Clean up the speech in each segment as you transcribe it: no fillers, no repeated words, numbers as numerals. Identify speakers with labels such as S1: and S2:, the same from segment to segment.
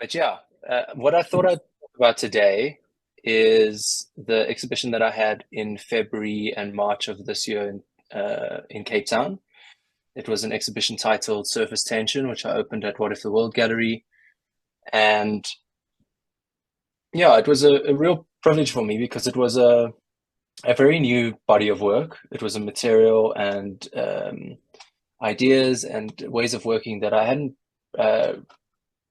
S1: But yeah, what I thought I'd talk about today is the exhibition that I had in February and March of this year in Cape Town. It was an exhibition titled Surface Tension, which I opened at What If the World Gallery. And yeah, it was a real privilege for me because it was a very new body of work. It was a material and ideas and ways of working that I hadn't uh,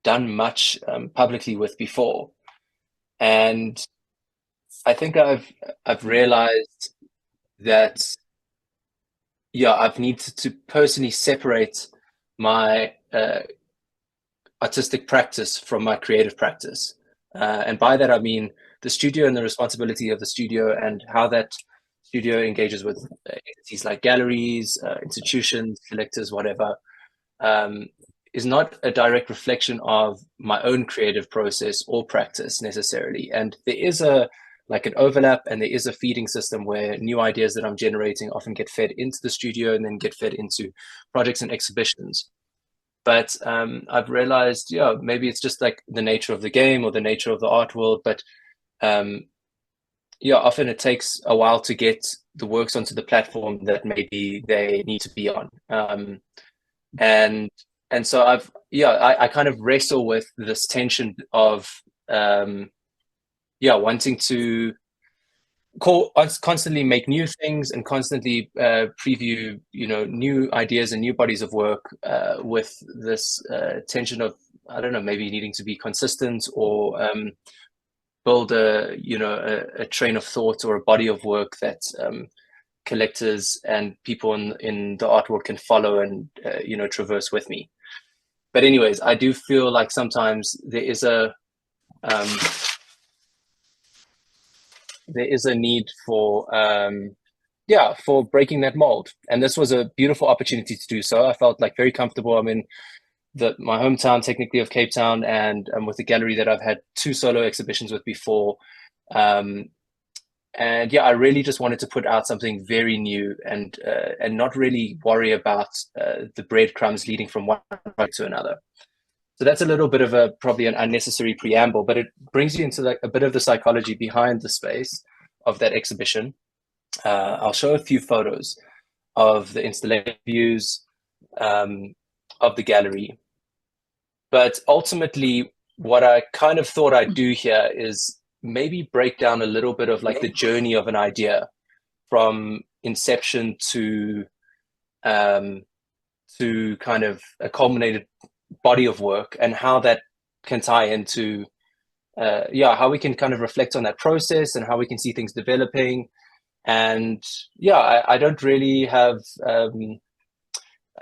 S1: done much publicly with before. And I think I've realized that yeah, I've needed to personally separate my artistic practice from my creative practice. And by that I mean the studio and the responsibility of the studio and how that studio engages with entities like galleries, institutions, collectors, whatever, um, is not a direct reflection of my own creative process or practice necessarily. And there is a like an overlap and there is a feeding system where new ideas that I'm generating often get fed into the studio and then get fed into projects and exhibitions. But I've realized, yeah, maybe it's just like the nature of the game or the nature of the art world. But um, yeah, often it takes a while to get the works onto the platform that maybe they need to be on. And and so I kind of wrestle with this tension of um, yeah, wanting to constantly make new things and constantly preview, new ideas and new bodies of work with this tension of, I don't know, maybe needing to be consistent or build a train of thought or a body of work that collectors and people in the art world can follow and traverse with me. But anyways, I do feel like sometimes um, there is a need for for breaking that mold, and this was a beautiful opportunity to do so. I felt like very comfortable. I'm in my hometown technically of Cape Town, and with a gallery that I've had two solo exhibitions with before. um, and yeah, I really just wanted to put out something very new and not really worry about the breadcrumbs leading from one project to another. So that's a little bit of a probably an unnecessary preamble, but it brings you into like a bit of the psychology behind the space of that exhibition. I'll show a few photos of the installation views um, of the gallery, but ultimately, what I kind of thought I'd do here is maybe break down a little bit of like the journey of an idea from inception um, to kind of a culminated body of work and how that can tie into how we can kind of reflect on that process and how we can see things developing. And yeah, I don't really have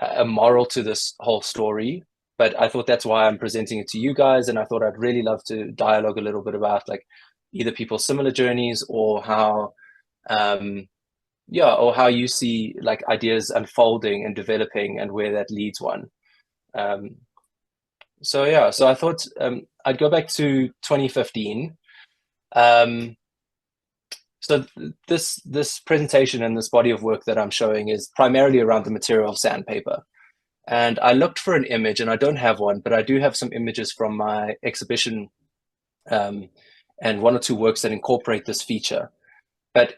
S1: a moral to this whole story, but I thought that's why I'm presenting it to you guys. And I thought I'd really love to dialogue a little bit about like either people's similar journeys or how or how you see like ideas unfolding and developing and where that leads one. um, so yeah, so I thought I'd go back to 2015. um, so this presentation and this body of work that I'm showing is primarily around the material of sandpaper. And I looked for an image, and I don't have one, but I do have some images from my exhibition, um, and one or two works that incorporate this feature. But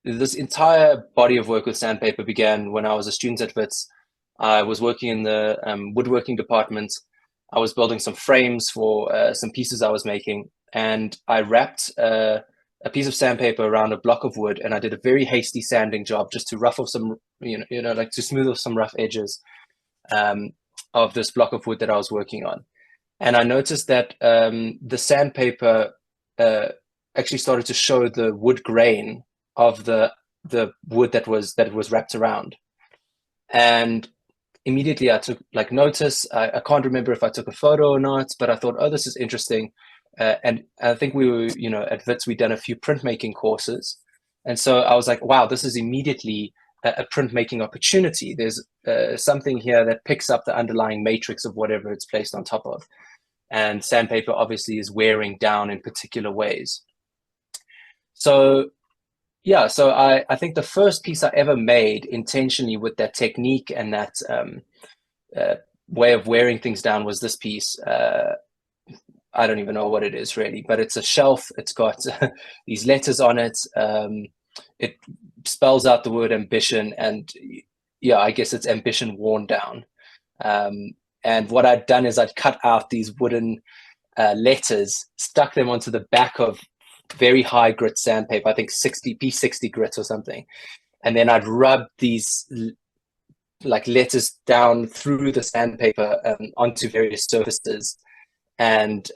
S1: this entire body of work with sandpaper began when I was a student at Wits. I was working in the woodworking department. I was building some frames for some pieces I was making, and I wrapped a piece of sandpaper around a block of wood, and I did a very hasty sanding job just to rough off some, like to smooth off some rough edges um, of this block of wood that I was working on. And I noticed that the sandpaper uh, actually started to show the wood grain of the wood that was wrapped around. And immediately I took like notice. I can't remember if I took a photo or not, but I thought, oh, this is interesting. And I think we were, at Wits, we'd done a few printmaking courses. And so I was like, wow, this is immediately a printmaking opportunity. There's something here that picks up the underlying matrix of whatever it's placed on top of. And sandpaper obviously is wearing down in particular ways. So yeah, so I think the first piece I ever made intentionally with that technique and that uh, way of wearing things down was this piece. I don't even know what it is really, but it's a shelf. It's got these letters on it. It spells out the word ambition, and yeah, I guess it's ambition worn down. And what I'd done is I'd cut out these wooden letters, stuck them onto the back of very high grit sandpaper, I think 60 P60 grit or something. And then I'd rub these like letters down through the sandpaper onto various surfaces. And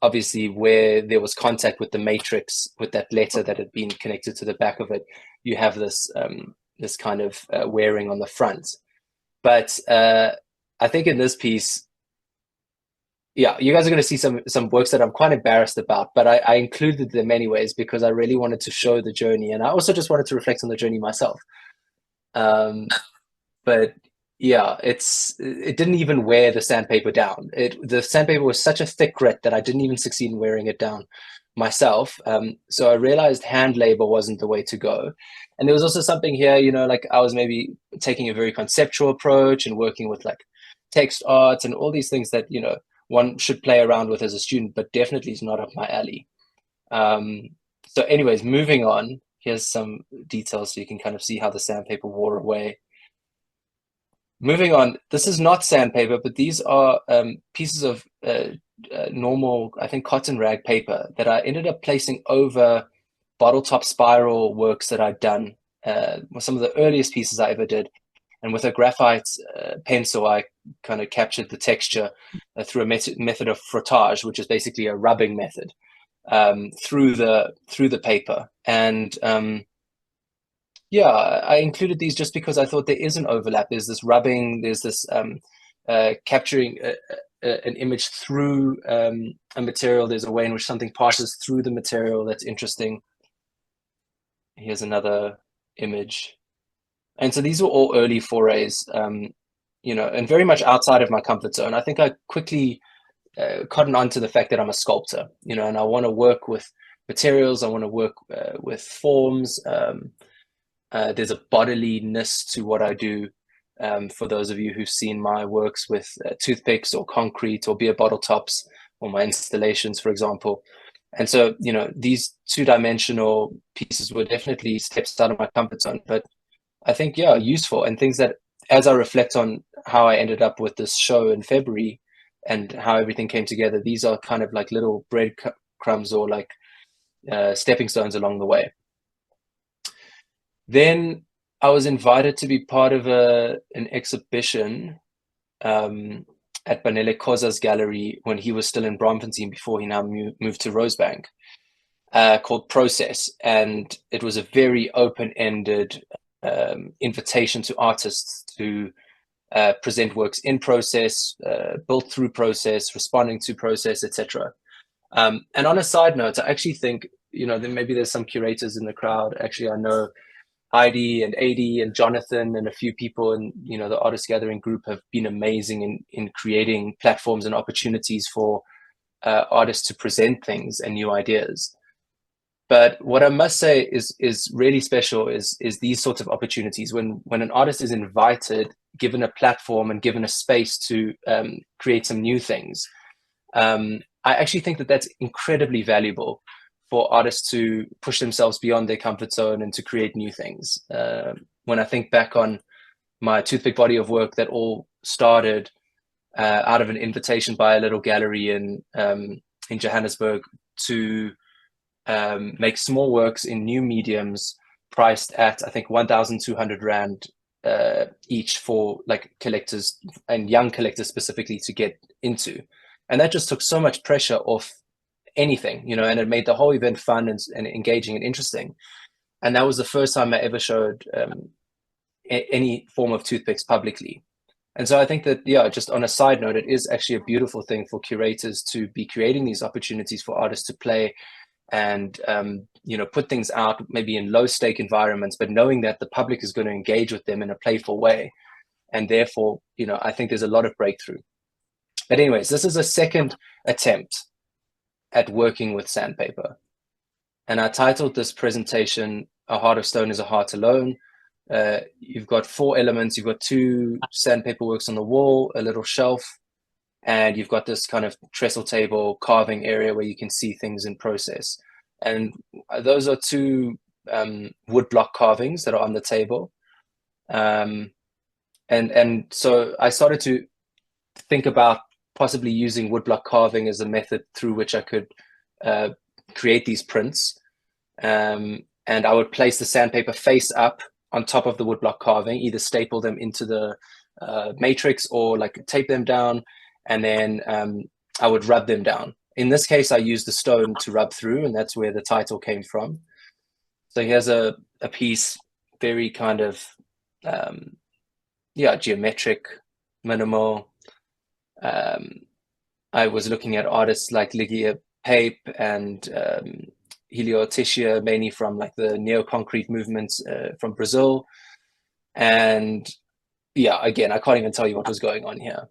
S1: obviously where there was contact with the matrix, with that letter that had been connected to the back of it, you have this this kind of wearing on the front. But I think in this piece, yeah, you guys are going to see some works that I'm quite embarrassed about, but I included them anyways because I really wanted to show the journey, and I also just wanted to reflect on the journey myself. But yeah, it didn't even wear the sandpaper down. The sandpaper was such a thick grit that I didn't even succeed in wearing it down myself. So I realized hand labor wasn't the way to go. And there was also something here, you know, like I was maybe taking a very conceptual approach and working with like text art and all these things that, you know, one should play around with as a student, but definitely is not up my alley. So anyways, moving on, here's some details so you can kind of see how the sandpaper wore away. Moving on, this is not sandpaper, but these are pieces of normal, I think, cotton rag paper that I ended up placing over bottle top spiral works that I'd done, some of the earliest pieces I ever did. And with a graphite pencil, I kind of captured the texture through a method of frottage, which is basically a rubbing method through the paper. And yeah, I included these just because I thought there is an overlap. There's this rubbing, there's this capturing an image through a material. There's a way in which something passes through the material that's interesting. Here's another image. And so these were all early forays, you know, and very much outside of my comfort zone. I think I quickly cottoned on to the fact that I'm a sculptor, you know, and I want to work with materials. I want to work with forms. There's a bodiliness to what I do. For those of you who've seen my works with toothpicks or concrete or beer bottle tops or my installations, for example. And so, you know, these two-dimensional pieces were definitely steps out of my comfort zone, but I think, yeah, useful, and things that, as I reflect on how I ended up with this show in February and how everything came together, these are kind of like little breadcrumbs or like stepping stones along the way. Then I was invited to be part of an exhibition at Banele Khoza's gallery when he was still in Braamfontein before he now moved to Rosebank, called Process. And it was a very open-ended invitation to artists to present works in process, built through process, responding to process, etc. And on a side note, I actually think, you know, then maybe there's some curators in the crowd. Actually, I know Heidi and Adi and Jonathan and a few people in, you know, the Artist Gathering group have been amazing in creating platforms and opportunities for artists to present things and new ideas. But what I must say is really special is these sorts of opportunities when an artist is invited, given a platform and given a space to create some new things. I actually think that that's incredibly valuable for artists to push themselves beyond their comfort zone and to create new things. When I think back on my toothpick body of work that all started out of an invitation by a little gallery in Johannesburg to make small works in new mediums priced at, I think, 1,200 Rand each for like collectors and young collectors specifically to get into. And that just took so much pressure off anything, you know, and it made the whole event fun and engaging and interesting. And that was the first time I ever showed any form of toothpicks publicly. And so I think that, yeah, just on a side note, it is actually a beautiful thing for curators to be creating these opportunities for artists to play and, you know, put things out maybe in low stake environments, but knowing that the public is going to engage with them in a playful way. And therefore, you know, I think there's a lot of breakthrough. But anyways, this is a second attempt at working with sandpaper. And I titled this presentation, A Heart of Stone is a Heart Alone. You've got 4 elements. You've got 2 sandpaper works on the wall, a little shelf, and you've got this kind of trestle table carving area where you can see things in process. And those are two wood block carvings that are on the table. And so I started to think about possibly using woodblock carving as a method through which I could create these prints. And I would place the sandpaper face up on top of the woodblock carving, either staple them into the matrix or like tape them down, and then I would rub them down. In this case, I used the stone to rub through, and that's where the title came from. So here's a piece, very kind of, geometric, minimal. I was looking at artists like Ligia Pape and Helio Teixeira, mainly from like the neo-concrete movements from Brazil. And yeah, again, I can't even tell you what was going on here.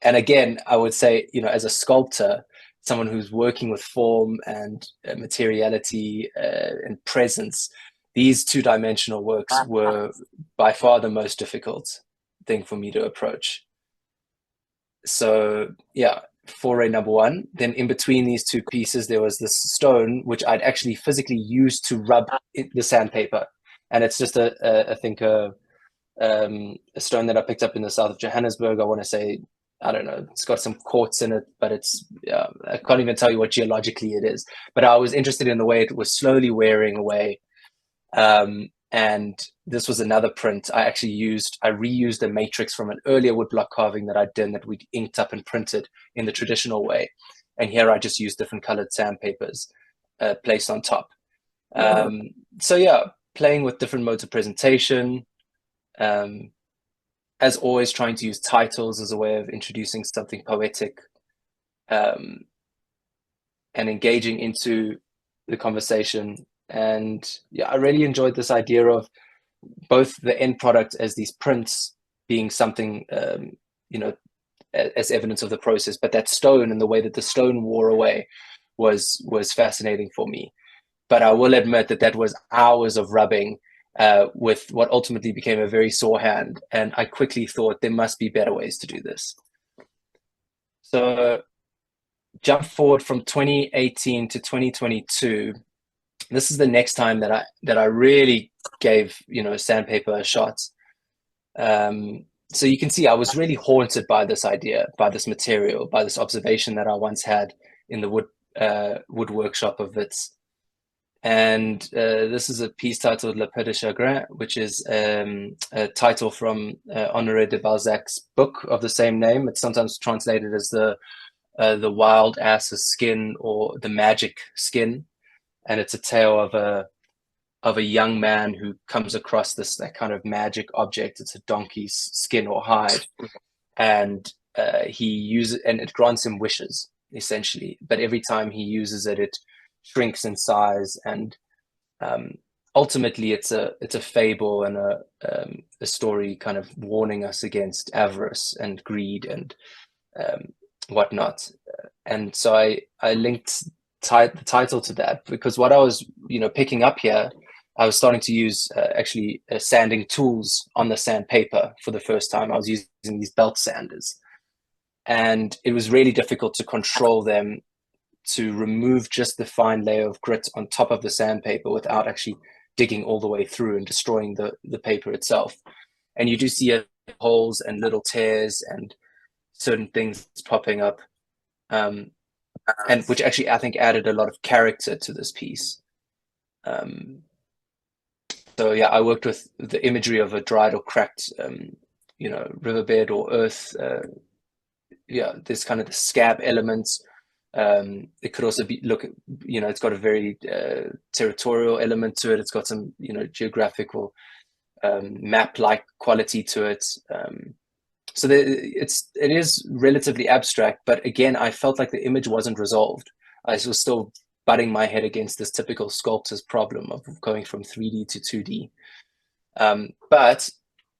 S1: And again, I would say, as a sculptor, someone who's working with form and materiality and presence, these two-dimensional works were by far the most difficult thing for me to approach. So yeah, foray number one. Then in between these two pieces, there was this stone, which I'd actually physically used to rub the sandpaper. And it's just I think a stone that I picked up in the south of Johannesburg. I want to say, I don't know, it's got some quartz in it, but I can't even tell you what geologically it is. But I was interested in the way it was slowly wearing away. And this was another print I reused a matrix from an earlier woodblock carving that I'd done, that we'd inked up and printed in the traditional way. And here I just used different colored sandpapers placed on top. So yeah, playing with different modes of presentation, as always, trying to use titles as a way of introducing something poetic, and engaging into the conversation. And yeah, I really enjoyed this idea of both the end product as these prints being something, as evidence of the process, but that stone and the way that the stone wore away was fascinating for me. But I will admit that was hours of rubbing with what ultimately became a very sore hand. And I quickly thought there must be better ways to do this. So jump forward from 2018 to 2022. This is the next time that I really gave sandpaper a shot. So you can see I was really haunted by this idea, by this material, by this observation that I once had in the wood workshop of Wits. And this is a piece titled Le Peu de Chagrin, which is a title from Honoré de Balzac's book of the same name. It's sometimes translated as the wild ass's skin or the magic skin. And it's a tale of a young man who comes across that kind of magic object. It's a donkey's skin or hide, and he uses and it grants him wishes essentially. But every time he uses it, it shrinks in size, and ultimately it's a fable and a story kind of warning us against avarice and greed and whatnot. And so I linked the title to that, because what I was picking up here, I was starting to use actually sanding tools on the sandpaper for the first time. I was using these belt sanders, and it was really difficult to control them, to remove just the fine layer of grit on top of the sandpaper without actually digging all the way through and destroying the paper itself. And you do see holes and little tears and certain things popping up, and which actually I think added a lot of character to this piece. So yeah, I worked with the imagery of a dried or cracked, riverbed or earth. There's kind of the scab elements. It could also be it's got a very territorial element to it. It's got some geographical map-like quality to it. So it is relatively abstract, but again, I felt like the image wasn't resolved. I was still butting my head against this typical sculptor's problem of going from 3D to 2D. But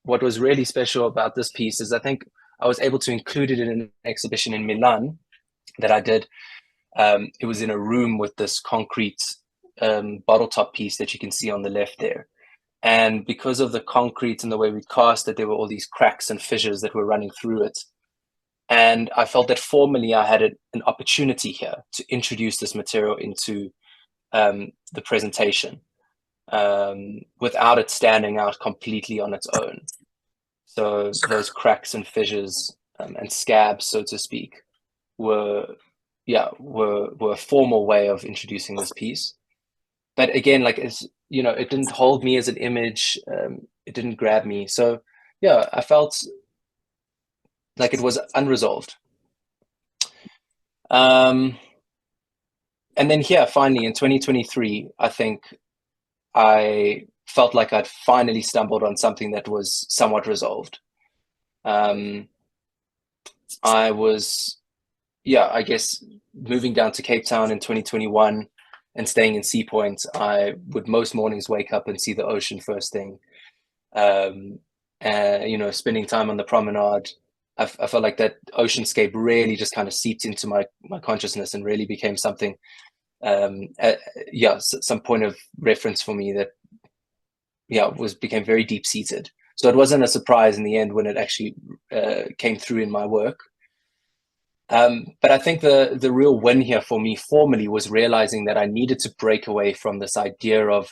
S1: what was really special about this piece is I think I was able to include it in an exhibition in Milan that I did. It was in a room with this concrete bottle top piece that you can see on the left there. And because of the concrete and the way we cast it, there were all these cracks and fissures that were running through it. And I felt that formally I had an opportunity here to introduce this material into the presentation without it standing out completely on its own. So those cracks and fissures and scabs, so to speak, were a formal way of introducing this piece. But again, like, it's, it didn't hold me as an image. It didn't grab me. So yeah, I felt like it was unresolved. And then here, finally, in 2023, I think I felt like I'd finally stumbled on something that was somewhat resolved. I was, I guess, moving down to Cape Town in 2021 and staying in Sea Point. I would most mornings wake up and see the ocean first thing. And, spending time on the promenade. I felt like that oceanscape really just kind of seeped into my consciousness and really became something, some point of reference for me that, became very deep seated. So it wasn't a surprise in the end when it actually came through in my work. But I think the real win here for me formally was realizing that I needed to break away from this idea of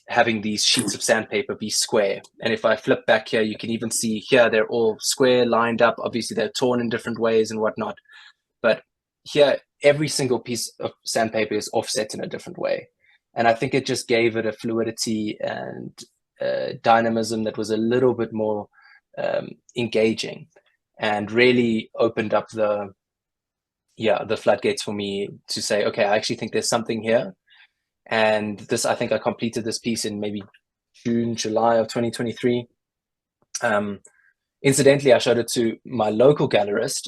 S1: having these sheets of sandpaper be square. And if I flip back here, you can even see here they're all square, lined up. Obviously, they're torn in different ways and whatnot. But here, every single piece of sandpaper is offset in a different way. And I think it just gave it a fluidity and dynamism that was a little bit more engaging, and really opened up the floodgates for me to say, okay, I actually think there's something here. And this, I think I completed this piece in maybe June, July of 2023. Incidentally, I showed it to my local gallerist,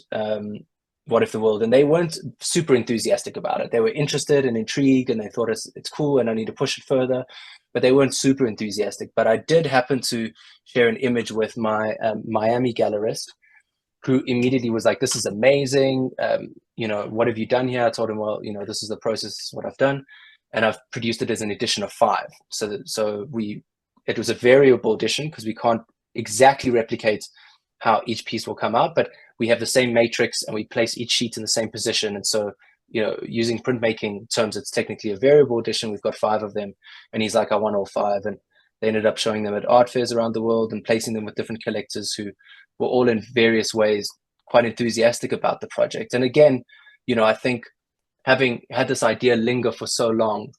S1: What If the World, and they weren't super enthusiastic about it. They were interested and intrigued, and they thought it's cool and I need to push it further, but they weren't super enthusiastic. But I did happen to share an image with my Miami gallerist, who immediately was like, this is amazing. What have you done here? I told him, well, this is the process, this is what I've done. And I've produced it as an edition of 5. So it was a variable edition because we can't exactly replicate how each piece will come out, but we have the same matrix and we place each sheet in the same position. And so, using printmaking terms, it's technically a variable edition. We've got 5 of them. And he's like, I want all 5. And they ended up showing them at art fairs around the world and placing them with different collectors who were all in various ways quite enthusiastic about the project. And again, I think having had this idea linger for so long,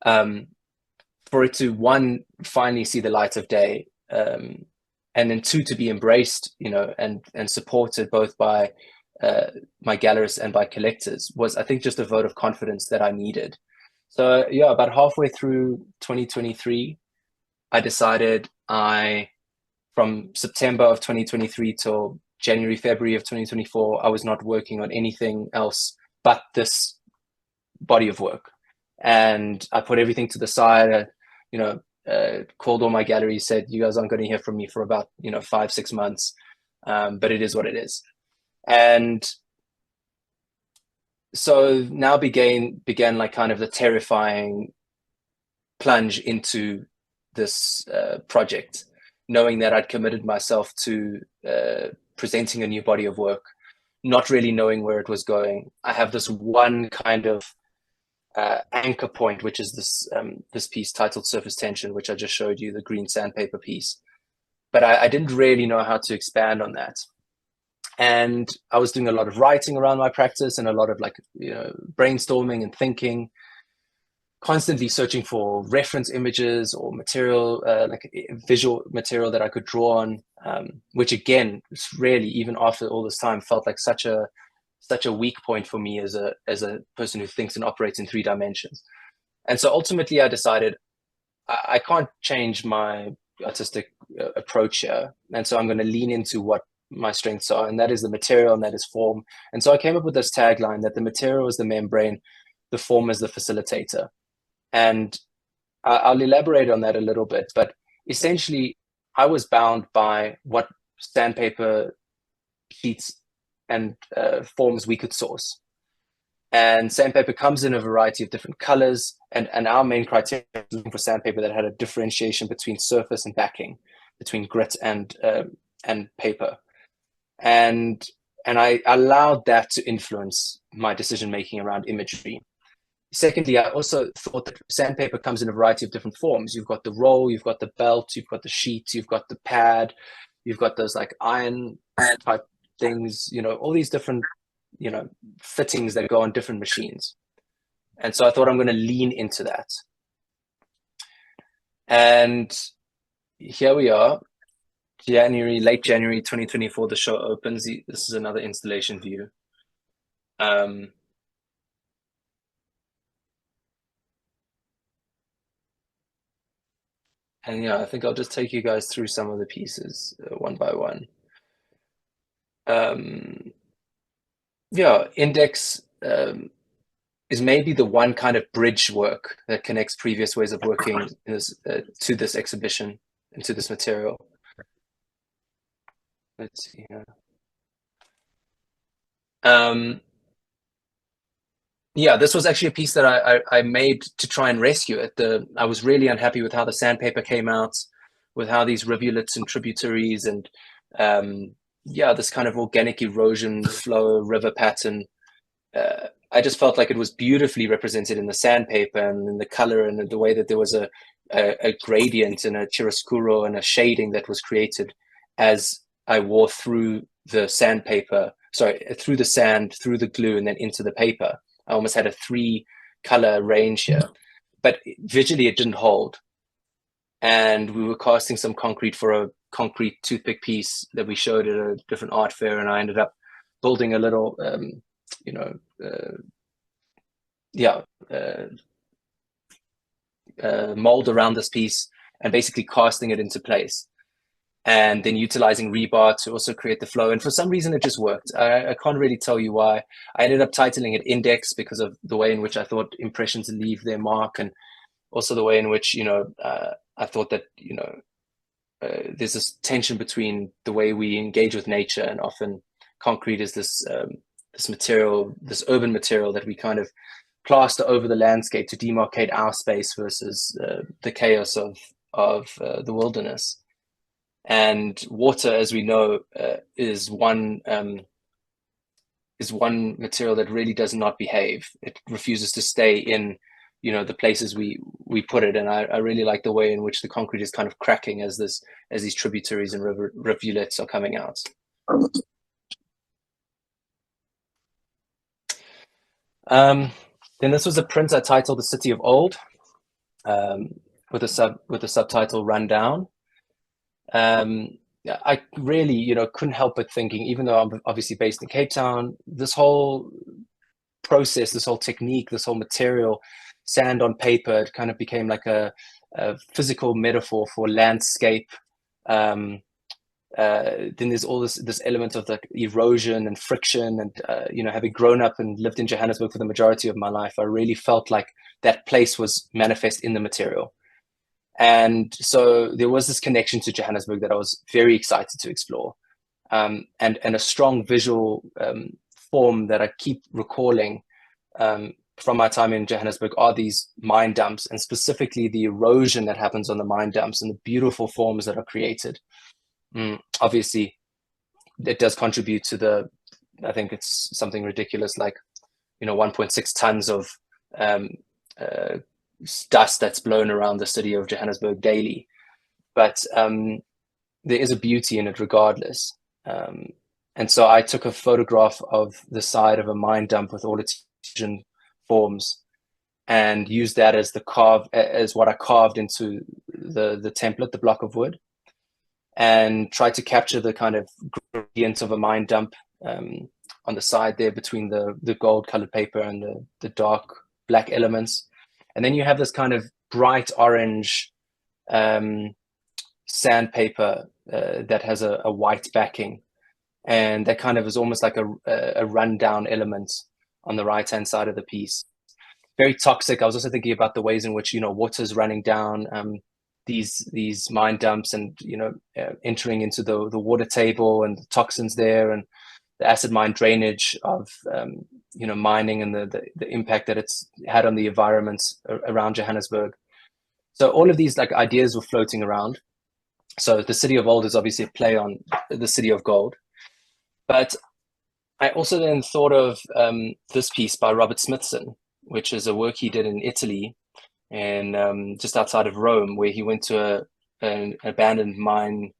S1: for it to, 1, finally see the light of day, and then 2, to be embraced, and supported both by my gallerists and by collectors, was, I think, just a vote of confidence that I needed. So about halfway through 2023, I decided from September of 2023 till January, February of 2024, I was not working on anything else but this body of work. And I put everything to the side, called all my galleries, said, you guys aren't going to hear from me for about, 5-6 months. But it is what it is. And so now began like kind of the terrifying plunge into this project, knowing that I'd committed myself to presenting a new body of work, not really knowing where it was going. I have this one kind of anchor point, which is this piece titled Surface Tension, which I just showed you, the green sandpaper piece. But I didn't really know how to expand on that. And I was doing a lot of writing around my practice and a lot of brainstorming and thinking, constantly searching for reference images or material, like visual material that I could draw on, which again, really, even after all this time, felt like such a weak point for me as a person who thinks and operates in 3 dimensions. And so ultimately I decided I can't change my artistic approach here. And so I'm going to lean into what my strengths are, and that is the material and that is form. And so I came up with this tagline that the material is the membrane, the form is the facilitator. And I'll elaborate on that a little bit, but essentially I was bound by what sandpaper sheets and forms we could source. And sandpaper comes in a variety of different colors, and our main criteria was looking for sandpaper that had a differentiation between surface and backing, between grit and paper. And And I allowed that to influence my decision making around imagery. Secondly, I also thought that sandpaper comes in a variety of different forms. You've got the roll, you've got the belt, you've got the sheet, you've got the pad, you've got those like iron type things, all these different, fittings that go on different machines. And so I thought I'm going to lean into that. And here we are, late January 2024, the show opens. This is another installation view. And yeah, I think I'll just take you guys through some of the pieces one by one. Yeah, index is maybe the one kind of bridge work that connects previous ways of working to this exhibition and to this material. Let's see here. Yeah, this was actually a piece that I made to try and rescue it. I was really unhappy with how the sandpaper came out, with how these rivulets and tributaries and yeah, this kind of organic erosion flow river pattern. I just felt like it was beautifully represented in the sandpaper and in the color and the way that there was a gradient and a chiaroscuro and a shading that was created as I wore through the sandpaper, through the sand, through the glue, and then into the paper. I almost had a 3-color range here, but visually it didn't hold. And we were casting some concrete for a concrete toothpick piece that we showed at a different art fair, and I ended up building a little, mold around this piece and basically casting it into place. And then utilizing rebar to also create the flow. And for some reason, it just worked. I can't really tell you why. I ended up titling it Index because of the way in which I thought impressions leave their mark, and also the way in which, I thought that, there's this tension between the way we engage with nature, and often concrete is this material, this urban material that we kind of plaster over the landscape to demarcate our space versus the chaos of the wilderness. And water, as we know, is one material that really does not behave. It refuses to stay in, the places we put it. And I really like the way in which the concrete is kind of cracking as these tributaries and rivulets are coming out. Then this was a print I titled "The City of Old," with a subtitle "Rundown." I really, couldn't help but thinking, even though I'm obviously based in Cape Town, this whole process, this whole technique, this whole material, sand on paper, it kind of became like a physical metaphor for landscape. Then there's all this element of the erosion and friction, and having grown up and lived in Johannesburg for the majority of my life, I really felt like that place was manifest in the material. And so there was this connection to Johannesburg that I was very excited to explore, and a strong visual form that I keep recalling from my time in Johannesburg are these mine dumps, and specifically the erosion that happens on the mine dumps and the beautiful forms that are created. Obviously, it does contribute to I think it's something ridiculous like 1.6 tons of dust that's blown around the city of Johannesburg daily, but there is a beauty in it regardless. And so I took a photograph of the side of a mine dump with all its forms and used that as what I carved into the template, the block of wood, and tried to capture the kind of gradient of a mine dump on the side there between the gold colored paper and the dark black elements. And then you have this kind of bright orange sandpaper that has a white backing. And that kind of is almost like a rundown element on the right-hand side of the piece. Very toxic. I was also thinking about the ways in which, water's running down these mine dumps and, entering into the water table and the toxins there, and the acid mine drainage of mining and the impact that it's had on the environment around Johannesburg. So all of these like ideas were floating around. So the City of Old is obviously a play on the City of Gold, but I also then thought of this piece by Robert Smithson, which is a work he did in Italy and just outside of Rome, where he went to an abandoned mine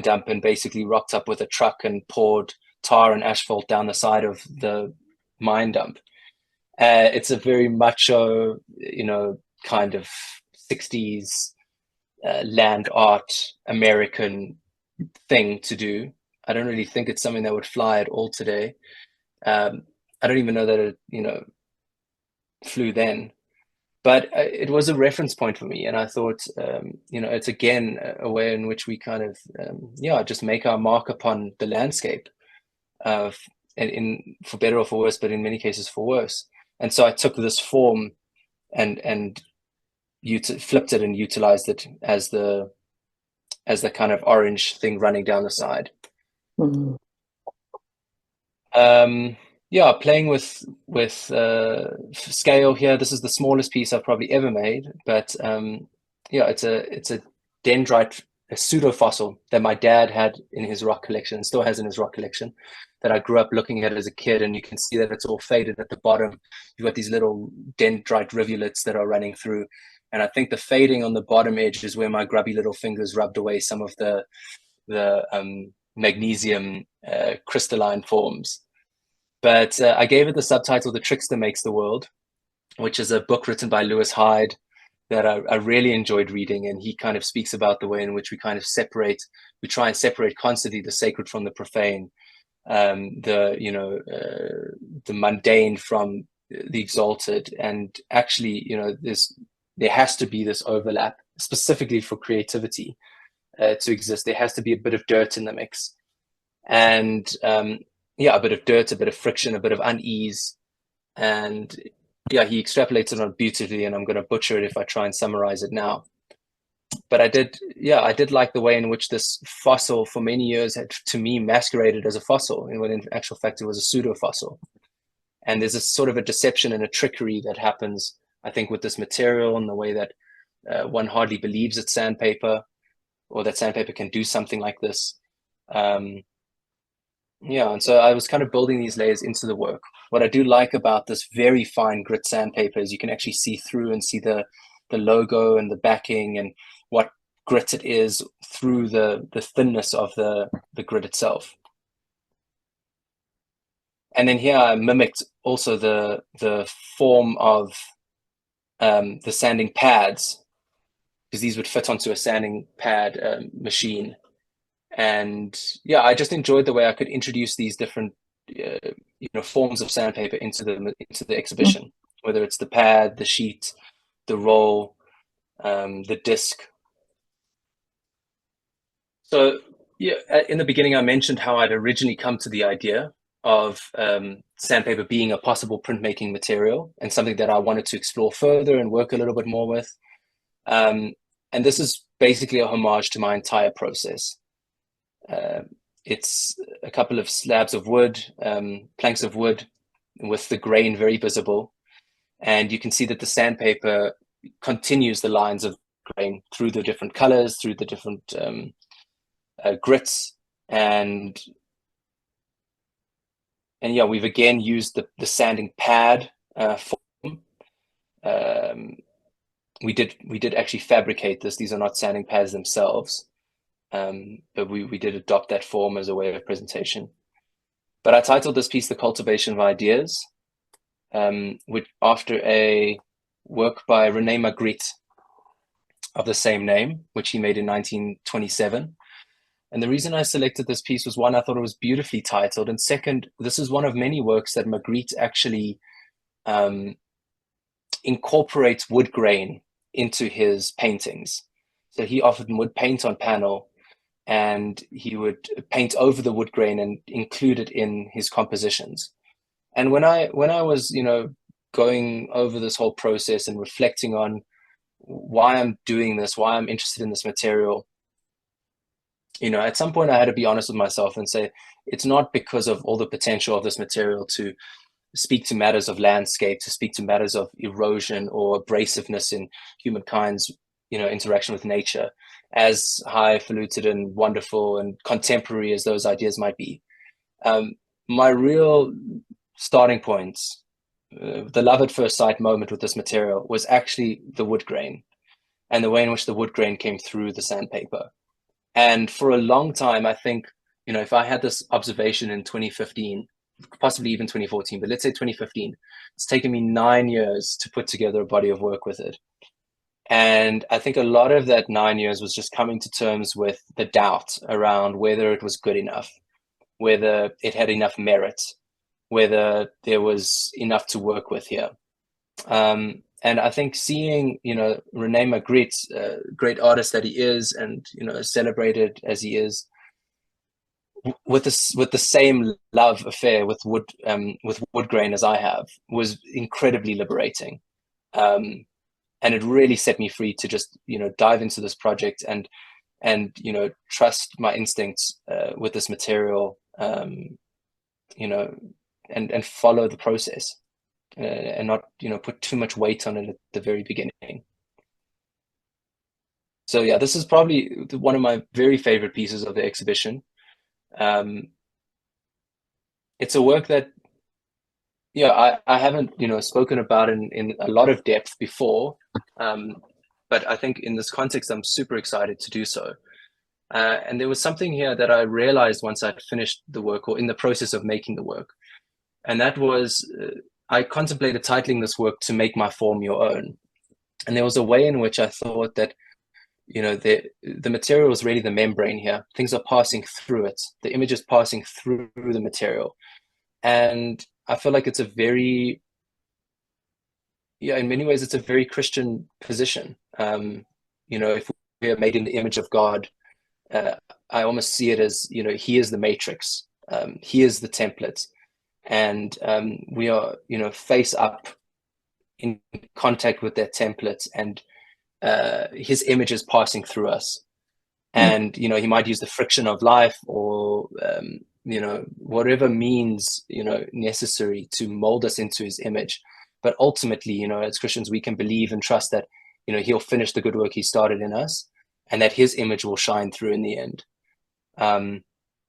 S1: dump and basically rocked up with a truck and poured tar and asphalt down the side of the mine dump. It's a very macho, kind of 60s land art American thing to do. I don't really think it's something that would fly at all today. I don't even know that it, flew then, but it was a reference point for me. And I thought, it's again a way in which we kind of, just make our mark upon the landscape of, for better or for worse, but in many cases for worse. And so I took this form and flipped it and utilized it as the kind of orange thing running down the side.
S2: Mm.
S1: Playing with scale here. This is the smallest piece I've probably ever made, but it's a dendrite, a pseudo fossil that my dad had in his rock collection, still has in his rock collection, that I grew up looking at as a kid. And you can see that it's all faded at the bottom. You've got these little dendrite rivulets that are running through, and I think the fading on the bottom edge is where my grubby little fingers rubbed away some of the magnesium crystalline forms. But I gave it the subtitle "The Trickster Makes the World," which is a book written by Lewis Hyde that I really enjoyed reading. And he kind of speaks about the way in which we try and separate constantly the sacred from the profane, the mundane from the exalted. And actually, there has to be this overlap, specifically for creativity to exist. There has to be a bit of dirt in the mix. And a bit of dirt, a bit of friction, a bit of unease. And he extrapolates it on beautifully, and I'm going to butcher it if I try and summarize it now. But I did like the way in which this fossil for many years had, to me, masqueraded as a fossil, and when in actual fact it was a pseudo fossil. And there's a sort of a deception and a trickery that happens, I think, with this material, and the way that one hardly believes it's sandpaper, or that sandpaper can do something like this. And so I was kind of building these layers into the work. What I do like about this very fine grit sandpaper is you can actually see through and see the logo and the backing and what grit it is through the thinness of the grit itself. And then here I mimicked also the form of the sanding pads, because these would fit onto a sanding pad machine. And I just enjoyed the way I could introduce these different forms of sandpaper into the exhibition, whether it's the pad, the sheet, the roll, the disc. So in the beginning I mentioned how I'd originally come to the idea of sandpaper being a possible printmaking material, and something that I wanted to explore further and work a little bit more with. And this is basically a homage to my entire process. It's a couple of slabs of wood, planks of wood, with the grain very visible. And you can see that the sandpaper continues the lines of grain through the different colors, through the different grits. And we've again used the sanding pad form. We did actually fabricate this. These are not sanding pads themselves. But we did adopt that form as a way of presentation. But I titled this piece "The Cultivation of Ideas," which after a work by René Magritte of the same name, which he made in 1927. And the reason I selected this piece was, one, I thought it was beautifully titled, and second, this is one of many works that Magritte actually incorporates wood grain into his paintings. So he often would paint on panel, and he would paint over the wood grain and include it in his compositions. And when I was, going over this whole process and reflecting on why I'm doing this, why I'm interested in this material, at some point I had to be honest with myself and say, it's not because of all the potential of this material to speak to matters of landscape, to speak to matters of erosion or abrasiveness in humankind's, interaction with nature, as highfalutin and wonderful and contemporary as those ideas might be. my real starting points, the love at first sight moment with this material was actually the wood grain and the way in which the wood grain came through the sandpaper. And for a long time, I think, if I had this observation in 2015, possibly even 2014, but let's say 2015, it's taken me 9 years to put together a body of work with it. And I think a lot of that 9 years was just coming to terms with the doubt around whether it was good enough, whether it had enough merit, whether there was enough to work with here. And I think seeing, Rene Magritte, great artist that he is, and celebrated as he is, with the same love affair with wood grain as I have, was incredibly liberating. And it really set me free to just dive into this project and trust my instincts with this material, and follow the process, and not put too much weight on it at the very beginning. So yeah, this is probably one of my very favorite pieces of the exhibition. It's a work that I haven't spoken about in a lot of depth before, but I think in this context I'm super excited to do so. And there was something here that I realized once I'd finished the work, or in the process of making the work, and that was I contemplated titling this work "To Make My Form Your Own." And there was a way in which I thought that the material is really the membrane here. Things are passing through it. The image is passing through the material. And I feel like it's a very, in many ways, it's a very Christian position. If we are made in the image of God, I almost see it as, he is the matrix. He is the template. And we are, face up in contact with that template, and his image is passing through us. And he might use the friction of life, or whatever means necessary to mold us into his image. But ultimately, as Christians, we can believe and trust that he'll finish the good work he started in us, and that his image will shine through in the end. And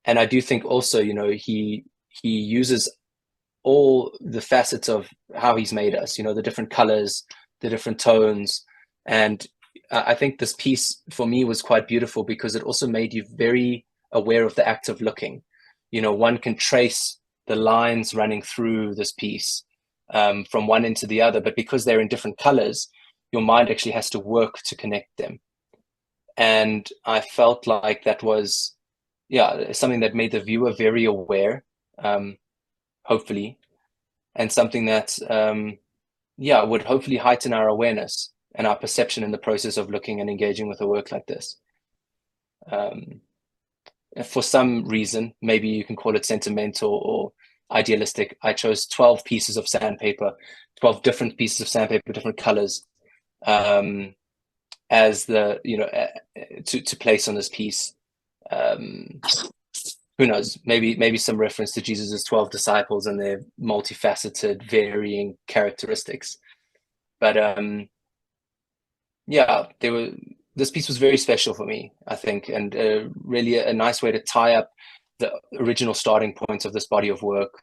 S1: I do think also he uses all the facets of how he's made us, the different colors, the different tones. And I think this piece for me was quite beautiful because it also made you very aware of the act of looking. One can trace the lines running through this piece, from one end to the other, but because they're in different colors, your mind actually has to work to connect them. And I felt like that was, something that made the viewer very aware, hopefully, and something that, would hopefully heighten our awareness and our perception in the process of looking and engaging with a work like this. For some reason, maybe you can call it sentimental or idealistic, I chose 12 pieces of sandpaper, 12 different pieces of sandpaper, different colors, as the, to place on this piece. Who knows, maybe some reference to Jesus's 12 disciples and their multifaceted, varying characteristics. But this piece was very special for me, I think, and really a nice way to tie up the original starting points of this body of work,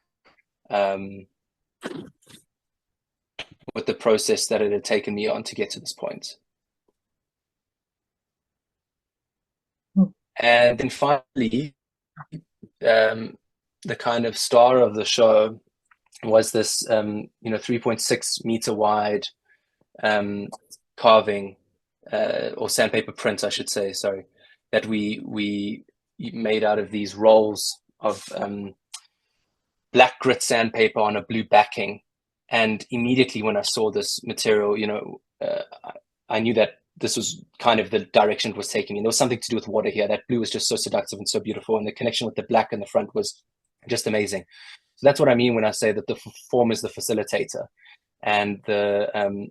S1: with the process that it had taken me on to get to this point. And then finally, the kind of star of the show was this 3.6 meter wide carving, or sandpaper print, I should say, sorry, that we made out of these rolls of black grit sandpaper on a blue backing. And immediately when I saw this material, I knew that this was kind of the direction it was taking. And there was something to do with water here. That blue was just so seductive and so beautiful. And the connection with the black in the front was just amazing. So that's what I mean when I say that the form is the facilitator and the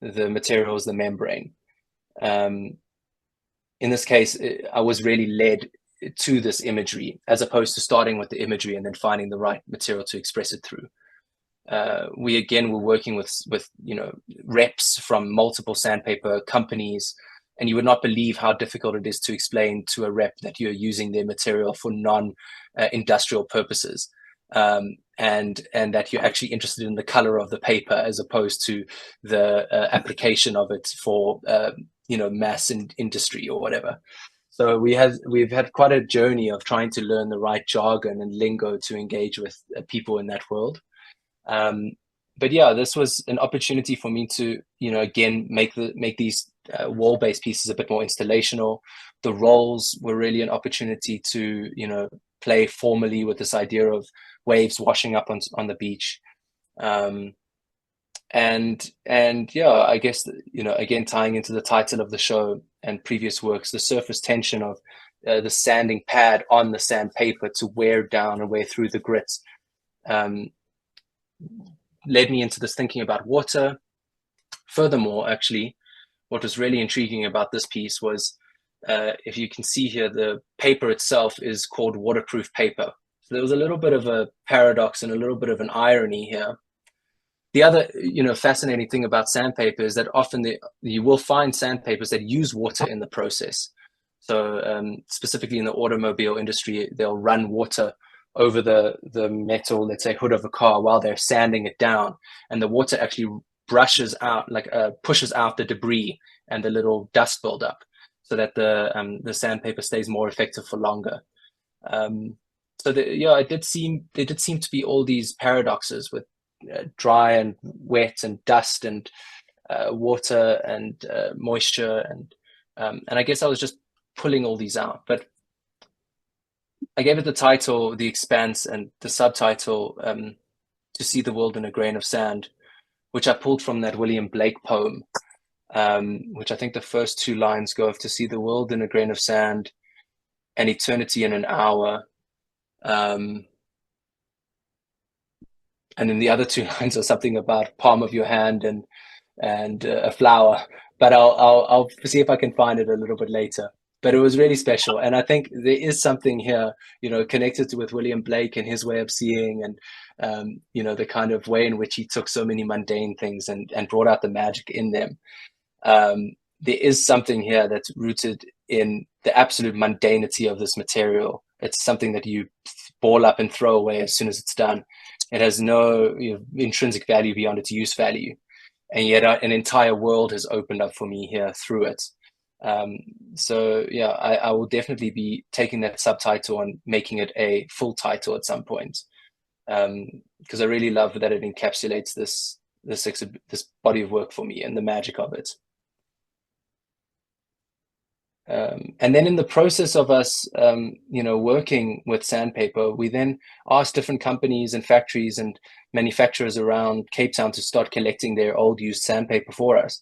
S1: material is the membrane. In this case, I was really led to this imagery, as opposed to starting with the imagery and then finding the right material to express it through. We again were working with reps from multiple sandpaper companies, and you would not believe how difficult it is to explain to a rep that you're using their material for non-industrial purposes. and that you're actually interested in the color of the paper as opposed to the application of it for mass industry or whatever. So we've had quite a journey of trying to learn the right jargon and lingo to engage with people in that world. But yeah, this was an opportunity for me to, again, make these wall-based pieces a bit more installational. The rolls were really an opportunity to, play formally with this idea of waves washing up on the beach. And yeah, I guess, again, tying into the title of the show and previous works, the surface tension of the sanding pad on the sandpaper to wear down and wear through the grit led me into this thinking about water. Furthermore, actually, what was really intriguing about this piece was, if you can see here, the paper itself is called waterproof paper. So there was a little bit of a paradox and a little bit of an irony here. The other, fascinating thing about sandpaper is that often you will find sandpapers that use water in the process. So specifically in the automobile industry, they'll run water over the metal, let's say, hood of a car while they're sanding it down, and the water actually brushes out, pushes out the debris and the little dust buildup, so that the sandpaper stays more effective for longer. So it did seem to be all these paradoxes with dry and wet and dust and water and moisture, and I guess I was just pulling all these out. But I gave it the title The Expanse and the subtitle To See the World in a Grain of Sand, which I pulled from that William Blake poem, which I think the first two lines go of to see the world in a grain of sand and eternity in an hour. And then the other two lines are something about palm of your hand and a flower, but I'll see if I can find it a little bit later. But it was really special, and I think there is something here, connected with William Blake and his way of seeing, and the kind of way in which he took so many mundane things and brought out the magic in them. There is something here that's rooted in the absolute mundanity of this material. It's something that you ball up and throw away as soon as it's done. It has no intrinsic value beyond its use value, and yet an entire world has opened up for me here through it. So yeah, I will definitely be taking that subtitle and making it a full title at some point, because I really love that it encapsulates this body of work for me and the magic of it. And then in the process of us, working with sandpaper, we then asked different companies and factories and manufacturers around Cape Town to start collecting their old used sandpaper for us.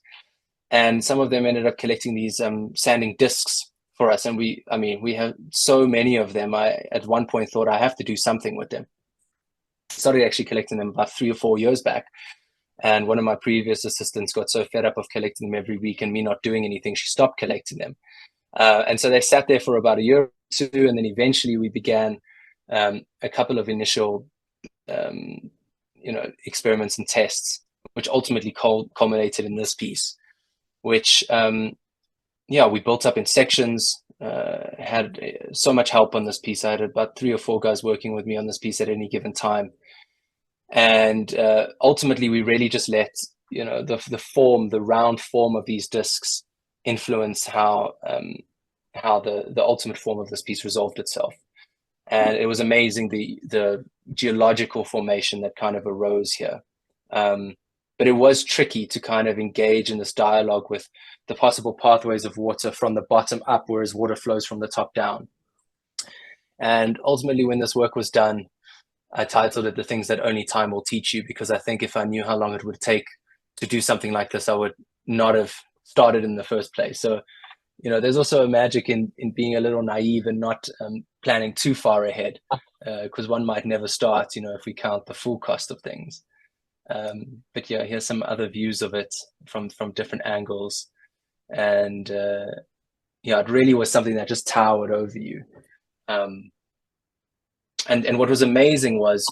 S1: And some of them ended up collecting these sanding discs for us. And we have so many of them. I, at one point, thought I have to do something with them. Started actually collecting them about 3 or 4 years back. And one of my previous assistants got so fed up of collecting them every week and me not doing anything, she stopped collecting them. And so they sat there for about a year or two, and then eventually we began a couple of initial, experiments and tests, which ultimately culminated in this piece, which, we built up in sections, had so much help on this piece. I had about 3 or 4 guys working with me on this piece at any given time. And ultimately, we really just let, the round form of these discs influence how the ultimate form of this piece resolved itself. And it was amazing, the geological formation that kind of arose here. But it was tricky to kind of engage in this dialogue with the possible pathways of water from the bottom up, whereas water flows from the top down. And ultimately, when this work was done, I titled it The Things That Only Time Will Teach You, because I think if I knew how long it would take to do something like this, I would not have started in the first place. So, there's also a magic in being a little naive and not planning too far ahead, because one might never start, if we count the full cost of things. But yeah, here's some other views of it from different angles. And it really was something that just towered over you. And what was amazing was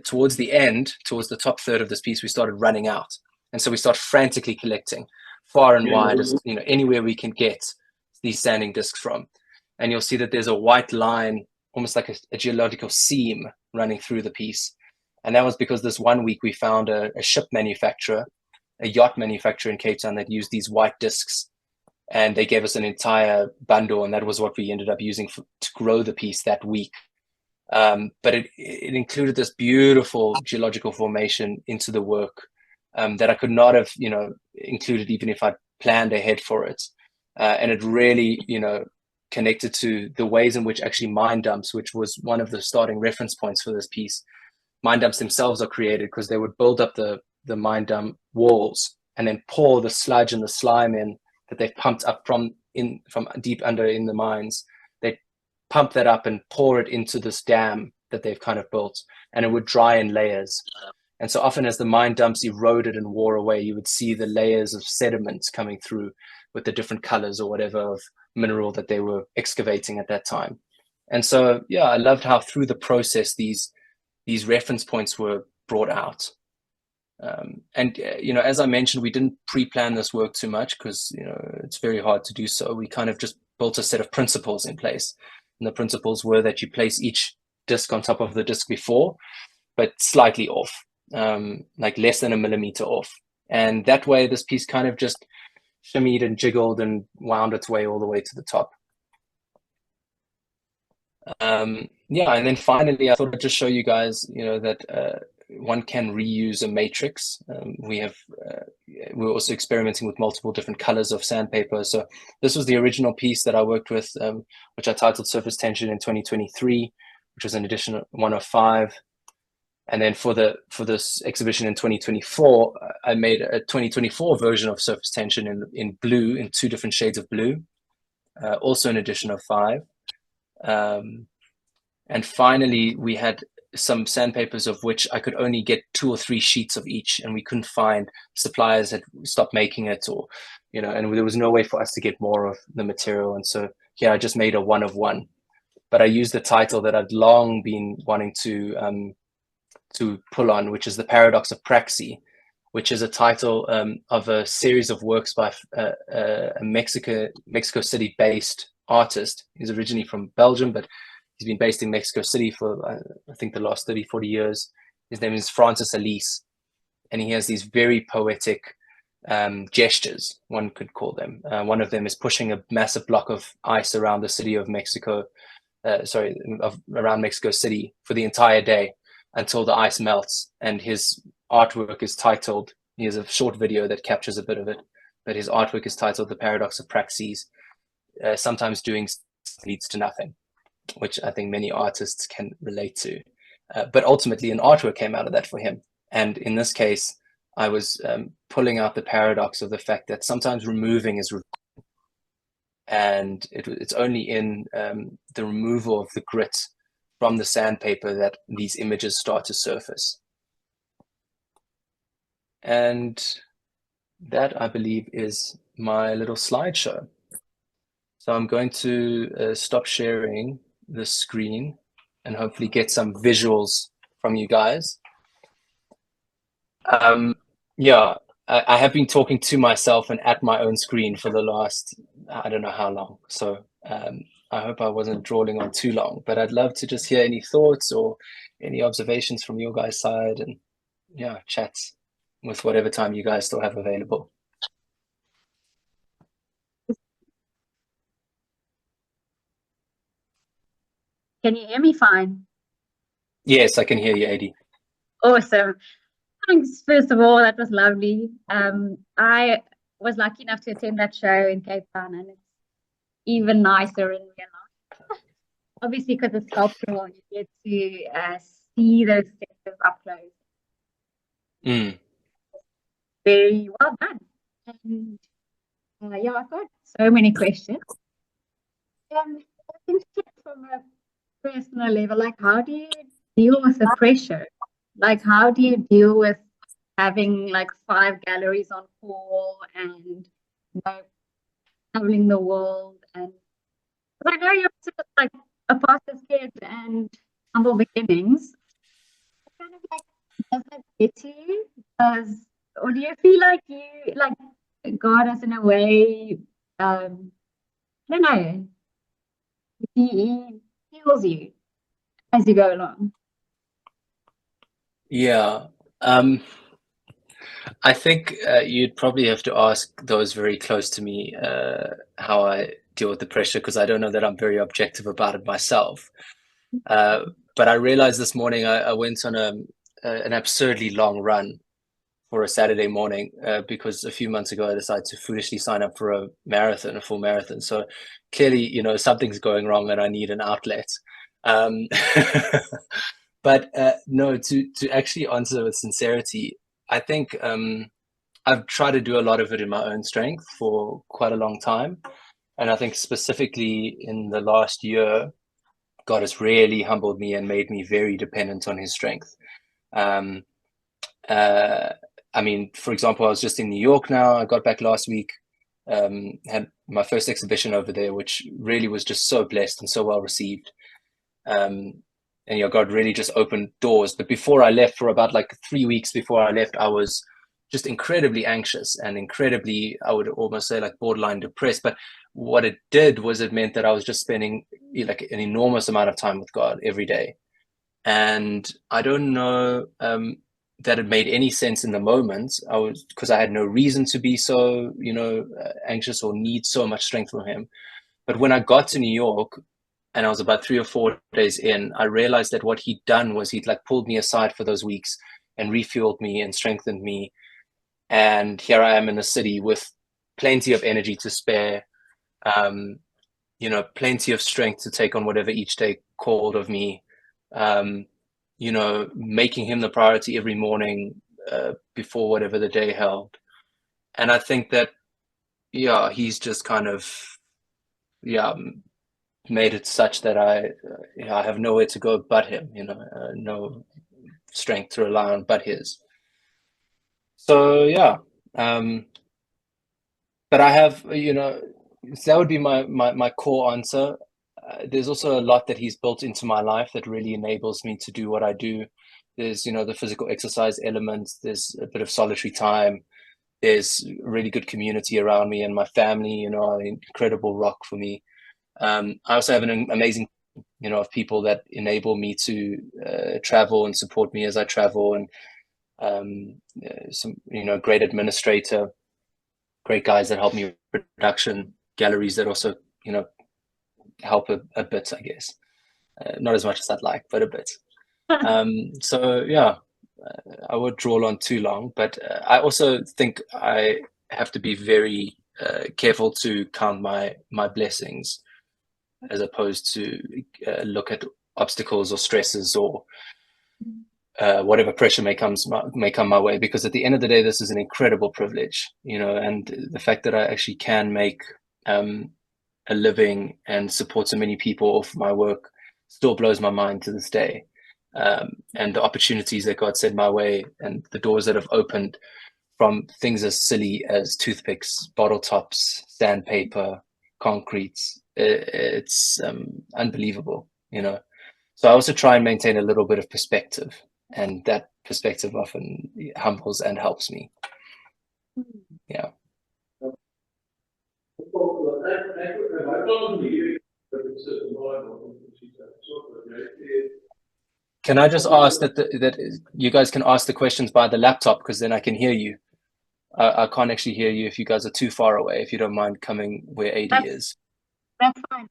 S1: towards the end, towards the top third of this piece, we started running out. And so we started frantically collecting far and wide, as anywhere we can get these sanding discs from. And you'll see that there's a white line almost like a geological seam running through the piece. And that was because this one week we found a ship manufacturer, a yacht manufacturer in Cape Town that used these white discs, and they gave us an entire bundle, and that was what we ended up using to grow the piece that week. But it included this beautiful geological formation into the work that I could not have, included even if I'd planned ahead for it. And it really, connected to the ways in which actually mine dumps, which was one of the starting reference points for this piece. Mine dumps themselves are created because they would build up the mine dump walls and then pour the sludge and the slime in that they've pumped up from deep under in the mines. They pump that up and pour it into this dam that they've kind of built, and it would dry in layers. And so often as the mine dumps eroded and wore away, you would see the layers of sediments coming through with the different colors or whatever of mineral that they were excavating at that time. And so, yeah, I loved how through the process, these reference points were brought out. And as I mentioned, we didn't pre-plan this work too much because, it's very hard to do so. We kind of just built a set of principles in place. And the principles were that you place each disc on top of the disc before, but slightly off, like less than a millimeter off. And that way, this piece kind of just shimmied and jiggled and wound its way all the way to the top. Yeah, and then finally, I thought I'd just show you guys, that one can reuse a matrix. We're also experimenting with multiple different colors of sandpaper. So this was the original piece that I worked with, which I titled Surface Tension in 2023, which was an edition 1 of 5. And then for this exhibition in 2024, I made a 2024 version of Surface Tension in blue, in 2 different shades of blue, also an edition of 5. And finally, we had some sandpapers of which I could only get 2 or 3 sheets of each, and we couldn't find, suppliers had stopped making it, or and there was no way for us to get more of the material. And so I just made a 1 of 1, but I used the title that I'd long been wanting to pull on, which is The Paradox of Praxi, which is a title of a series of works by a Mexico City based artist. He's originally from Belgium, but he's been based in Mexico City for, I think, the last 30, 40 years. His name is Francis Alice, and he has these very poetic gestures, one could call them. One of them is pushing a massive block of ice around the city of Mexico, around Mexico City for the entire day until the ice melts. And his artwork is titled, he has a short video that captures a bit of it, but his artwork is titled The Paradox of Praxis. Sometimes doing leads to nothing, which I think many artists can relate to. But ultimately, an artwork came out of that for him. And in this case, I was pulling out the paradox of the fact that sometimes removing is and it's only in the removal of the grit from the sandpaper that these images start to surface. And that, I believe, is my little slideshow. So I'm going to stop sharing the screen and hopefully get some visuals from you guys. Yeah, I have been talking to myself and at my own screen for the last, I don't know how long. So I hope I wasn't drawing on too long, but I'd love to just hear any thoughts or any observations from your guys' side, and yeah, chats with whatever time you guys still have available.
S2: Can you hear me fine?
S1: Yes, I can hear you, Adi.
S2: Awesome. Thanks, first of all, that was lovely. I was lucky enough to attend that show in Cape Town, and it's even nicer in real life. Obviously, because it's sculptural, you get to see those textures up close. Very well done. And yeah, I've got so many questions. I think from a personal level, like, how do you deal with the pressure? Like, how do you deal with having like 5 galleries on call and traveling the world? And I know you're sort of like a pastor's kid and humble beginnings. Kind of like, does that get to you? Or do you feel like God has in a way, I don't know, he heals you? as you go along?
S1: Yeah. I think you'd probably have to ask those very close to me how I deal with the pressure, because I don't know that I'm very objective about it myself. But I realized this morning I went on an absurdly long run for a Saturday morning because a few months ago I decided to foolishly sign up for a marathon, a full marathon. So clearly, something's going wrong and I need an outlet. Um, but no, to actually answer with sincerity, I think I've tried to do a lot of it in my own strength for quite a long time. And I think specifically in the last year, God has really humbled me and made me very dependent on his strength. Um, uh, I mean, for example, I was just in New York now. I got back last week, had my first exhibition over there, which really was just so blessed and so well received. And God really just opened doors. But before I left, for about like 3 weeks before I left, I was just incredibly anxious and incredibly, I would almost say, like borderline depressed. But what it did was it meant that I was just spending like an enormous amount of time with God every day. And I don't know that it made any sense in the moment. Because I had no reason to be so, anxious or need so much strength from him. But when I got to New York, and I was about 3 or 4 days in, I realized that what he'd done was he'd like pulled me aside for those weeks and refueled me and strengthened me. And here I am in the city with plenty of energy to spare, plenty of strength to take on whatever each day called of me, making him the priority every morning before whatever the day held. And I think that, he's just kind of, made it such that I have nowhere to go but him, no strength to rely on but his. So but I have, that would be my core answer. There's also a lot that he's built into my life that really enables me to do what I do. There's, the physical exercise elements. There's a bit of solitary time. There's really good community around me, and my family, an incredible rock for me. I also have an amazing, of people that enable me to travel and support me as I travel, and some, great administrator, great guys that help me with production, galleries that also, help a bit, I guess. Not as much as I'd like, but a bit. So I won't draw on too long, but I also think I have to be very careful to count my blessings, as opposed to look at obstacles or stresses or whatever pressure may come my way, because at the end of the day, this is an incredible privilege, and the fact that I actually can make a living and support so many people off my work still blows my mind to this day. And the opportunities that God sent my way and the doors that have opened, from things as silly as toothpicks, bottle tops, sandpaper, concretes, it's unbelievable, So I also try and maintain a little bit of perspective, and that perspective often humbles and helps me. Yeah. Can I just ask that you guys can ask the questions by the laptop, because then I can hear you. I can't actually hear you if you guys are too far away, if you don't mind coming where AD is.
S2: That's fine.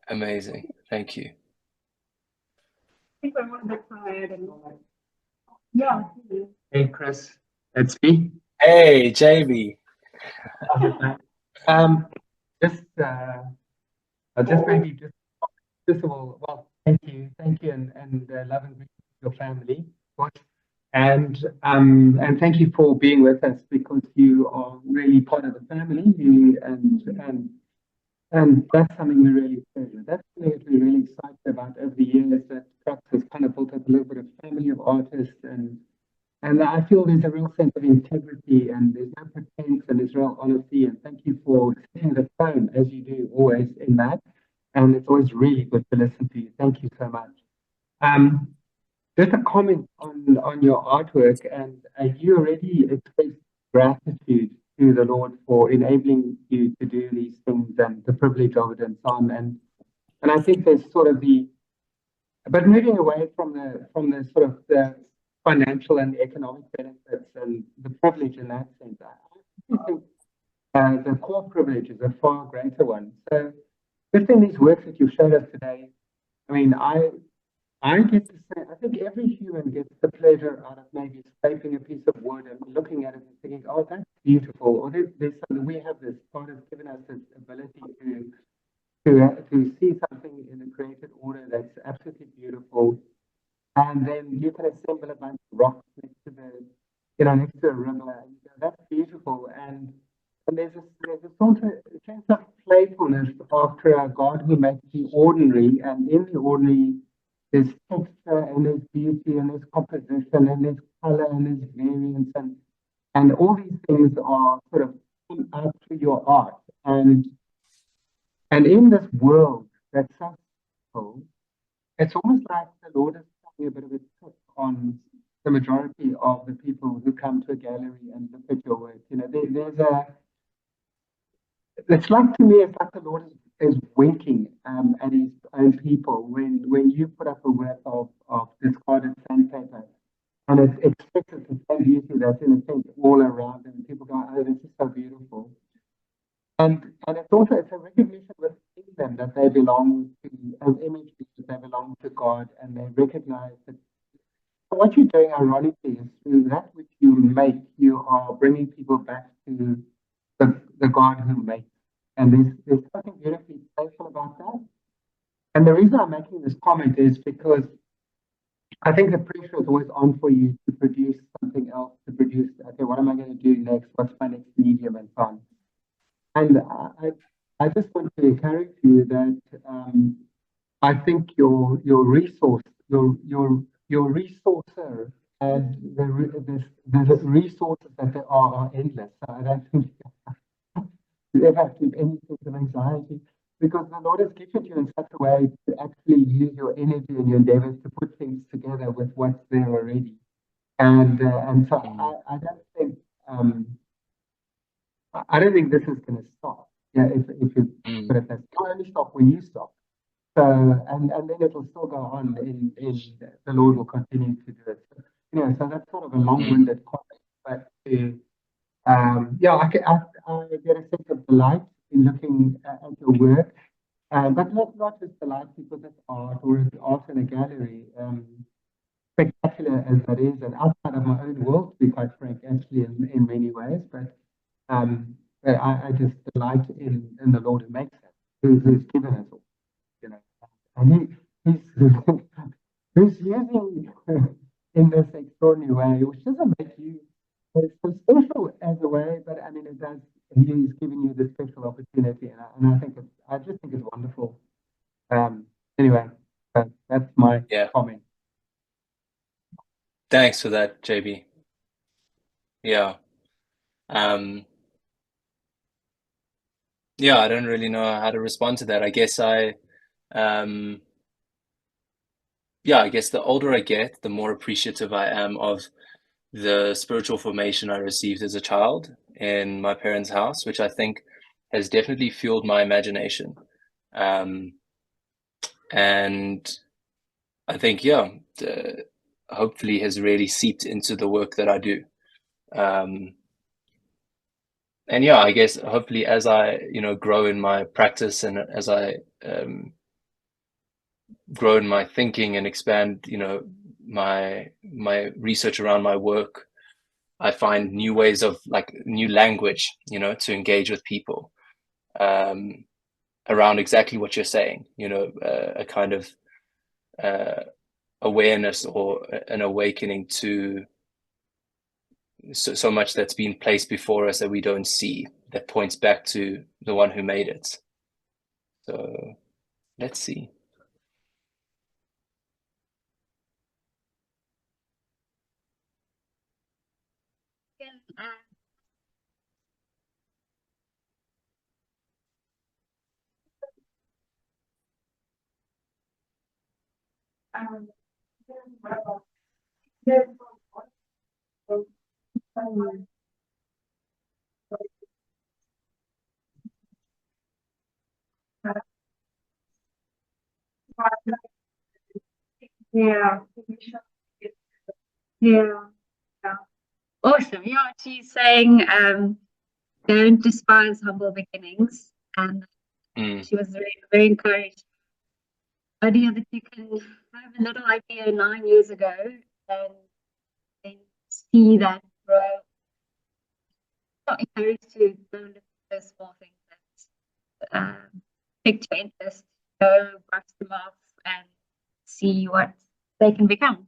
S1: Amazing. Thank you.
S2: I think we're a bit tired. Yeah.
S3: Hey, Chris, it's me.
S1: Hey, JB.
S3: Just maybe first of all, well, thank you, and love and greetings to your family, of course. And thank you for being with us, because you are really part of the family. And that's something we really treasure. That's something that we're really excited about over the years. That KRUX has kind of built up a little bit of family of artists, and I feel there's a real sense of integrity, and there's no pretense, and there's real honesty. And thank you for setting the tone, as you do always in that. And it's always really good to listen to you. Thank you so much. Just a comment on your artwork, and you already expressed gratitude to the Lord for enabling you to do these things and the privilege of it and so on. And I think there's sort of but moving away from the sort of the financial and economic benefits and the privilege in that sense, I think the core privilege is a far greater one. So just in these works that you've showed us today, I mean, I get to say, I think every human gets the pleasure out of maybe scraping a piece of wood and looking at it and thinking, oh, that's beautiful. Or there's something, we have this, God has given us this ability to see something in the created order that's absolutely beautiful. And then you can assemble a bunch of rocks next to next to a river. And that's beautiful. And there's a sort of a sense of playfulness after a God who makes the ordinary, and in the ordinary there's texture and there's beauty and there's composition and there's color and there's variance and all these things are sort of come out through your art. And in this world that's so simple, it's almost like the Lord is taking a bit of a tip on the majority of the people who come to a gallery and look at your work. It's like, to me, it's like the Lord is winking at his own people when you put up a work of discarded sandpaper and it's expected the same beauty that's in a sense all around them. And people go, oh, this is so beautiful. And it's also it's a recognition within them that they belong to as images, that they belong to God, and they recognize that what you're doing, ironically, is through that which you make, you are bringing people back to the God who makes. And there's something beautifully playful about that. And the reason I'm making this comment is because I think the pressure is always on for you to produce something else, to produce, okay, what am I going to do next? What's my next medium and so on. And I just want to encourage you that I think your resource, your resourcer, and the resources that there are endless. So I don't think you ever have to have any sense of anxiety because the Lord has gifted you in such a way to actually use your energy and your endeavors to put things together with what's there already. And so I don't think this is going to stop. Yeah, if you put it that, it'll only stop when you stop. So and then it'll still go on. In the Lord will continue to do it. So, so that's sort of a long-winded comment, but yeah, I get a sense of delight in looking at your work, but not just delight because it's art or it's art in a gallery. Spectacular as that is, and outside of my own world, to be quite frank, actually, in many ways, but I just delight in the Lord who makes it, who's given us all, and he's who's using in this extraordinary way, which doesn't make you so special as a way, but I mean it does. He's giving you this special opportunity, and I just think it's wonderful. Anyway, that's my comment.
S1: Thanks for that, JB. Yeah. Yeah, I don't really know how to respond to that. I guess yeah, I guess the older I get, the more appreciative I am of the spiritual formation I received as a child in my parents' house, which I think has definitely fueled my imagination. And I think, yeah, hopefully has really seeped into the work that I do. And yeah, I guess hopefully as I, grow in my practice and as I grow in my thinking and expand, my research around my work, I find new ways of new language, to engage with people around exactly what you're saying, a kind of awareness or an awakening to so much that's been placed before us that we don't see, that points back to the one who made it. So let's see.
S2: Yeah. Yeah. Yeah. Awesome. Yeah, she's saying, don't despise humble beginnings. And she was very, very encouraged. Idea that you can have a little idea 9 years ago and then see that grow. Not encouraged to go look at those small things that pique your interest, go brush them off and see what they can become.